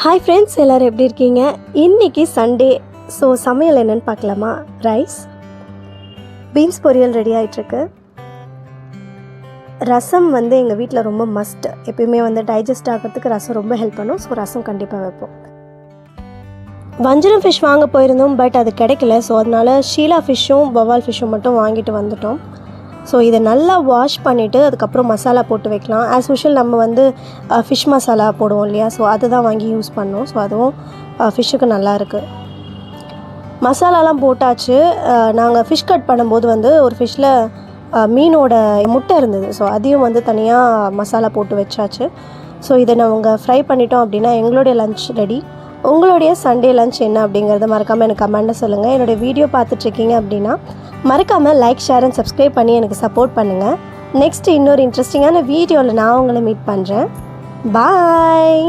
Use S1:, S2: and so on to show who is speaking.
S1: Hi friends, எல்லோரும் எப்படி இருக்கீங்க? இன்றைக்கி சண்டே. ஸோ சமையல் என்னென்னு பார்க்கலாமா? ரைஸ், பீன்ஸ் பொரியல் ரெடி ஆகிட்டுருக்கு. ரசம் எங்கள் வீட்டில் ரொம்ப மஸ்ட். எப்பயுமே டைஜஸ்ட் ஆகிறதுக்கு ரசம் ரொம்ப ஹெல்ப் பண்ணும். ஸோ ரசம் கண்டிப்பாக வைப்போம். வஞ்சரம் ஃபிஷ் வாங்க போயிருந்தோம், பட் அது கிடைக்கல. ஸோ அதனால் ஷீலா ஃபிஷ்ஷும் வவால் ஃபிஷ்ஷும் மட்டும் வாங்கிட்டு வந்துட்டோம். ஸோ இதை நல்லா வாஷ் பண்ணிவிட்டு அதுக்கப்புறம் மசாலா போட்டு வைக்கலாம். ஆஸ் யூஷுவல் நம்ம ஃபிஷ் மசாலா போடுவோம் இல்லையா? ஸோ அதை தான் வாங்கி யூஸ் பண்ணோம். ஸோ அதுவும் ஃபிஷ்ஷுக்கு நல்லாயிருக்கு. மசாலாலாம் போட்டாச்சு. நாங்கள் ஃபிஷ் கட் பண்ணும்போது ஒரு ஃபிஷ்ஷில் மீனோட முட்டை இருந்தது. ஸோ அதையும் தனியாக மசாலா போட்டு வச்சாச்சு. ஸோ இதை நாங்கள் ஃப்ரை பண்ணிட்டோம் அப்படின்னா எங்களுடைய லன்ச் ரெடி. உங்களுடைய சண்டே லன்ச் என்ன அப்படிங்கிறத மறக்காமல் எனக்கு கமெண்ட்டில் சொல்லுங்கள். என்னுடைய வீடியோ பார்த்துட்ருக்கீங்க அப்படின்னா மறக்காமல் லைக், ஷேர் அண்ட் சப்ஸ்கிரைப் பண்ணி எனக்கு சப்போர்ட் பண்ணுங்கள். நெக்ஸ்ட் இன்னொரு இன்ட்ரெஸ்டிங்கான வீடியோவில் நான் உங்களை மீட் பண்ணுறேன். பாய்.